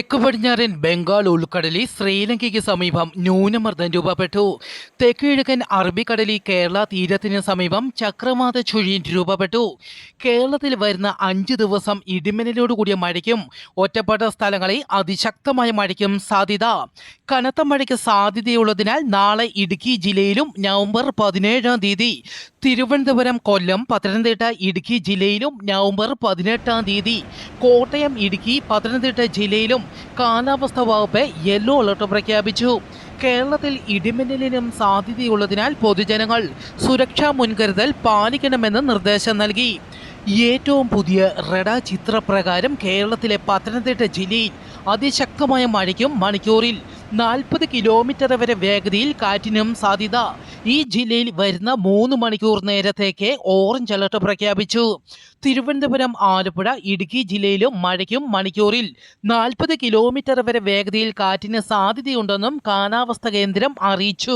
തെക്ക് പടിഞ്ഞാറൻ ബംഗാൾ ഉൾക്കടലിൽ ശ്രീലങ്കയ്ക്ക് സമീപം ന്യൂനമർദ്ദം രൂപപ്പെട്ടു. തെക്ക് കിഴക്കൻ അറബിക്കടലിൽ കേരള തീരത്തിന് സമീപം ചക്രവാത ചുഴി രൂപപ്പെട്ടു. കേരളത്തിൽ വരുന്ന 5 ദിവസം ഇടിമിന്നലോടുകൂടിയ മഴയ്ക്കും ഒറ്റപ്പെട്ട സ്ഥലങ്ങളിൽ അതിശക്തമായ മഴയ്ക്കും സാധ്യത. കനത്ത മഴയ്ക്ക് സാധ്യതയുള്ളതിനാൽ നാളെ ഇടുക്കി ജില്ലയിലും നവംബർ 17-ാം തീയതി തിരുവനന്തപുരം, കൊല്ലം, പത്തനംതിട്ട, ഇടുക്കി ജില്ലയിലും നവംബർ 18-ാം തീയതി കോട്ടയം, ഇടുക്കി, പത്തനംതിട്ട ജില്ലയിലും കാലാവസ്ഥാ വകുപ്പ് യെല്ലോ അലർട്ട് പ്രഖ്യാപിച്ചു. കേരളത്തിൽ ഇടിമിന്നലിനും സാധ്യതയുള്ളതിനാൽ പൊതുജനങ്ങൾ സുരക്ഷാ മുൻകരുതൽ പാലിക്കണമെന്ന് നിർദ്ദേശം നൽകി. ഏറ്റവും പുതിയ റഡാർ ചിത്രപ്രകാരം കേരളത്തിലെ പത്തനംതിട്ട ജില്ലയിൽ അതിശക്തമായ മഴയ്ക്കും മണിക്കൂറിൽ 40 കിലോമീറ്റർ വരെ വേഗതയിൽ കാറ്റിനും സാധ്യത. ഈ ജില്ലയിൽ വരുന്ന 3 മണിക്കൂർ നേരത്തേക്ക് ഓറഞ്ച് അലർട്ട് പ്രഖ്യാപിച്ചു. തിരുവനന്തപുരം, ആലപ്പുഴ, ഇടുക്കി ജില്ലയിലും മഴയ്ക്കും മണിക്കൂറിൽ 40 കിലോമീറ്റർ വരെ വേഗതയിൽ കാറ്റിന് സാധ്യതയുണ്ടെന്നും കാലാവസ്ഥാ കേന്ദ്രം അറിയിച്ചു.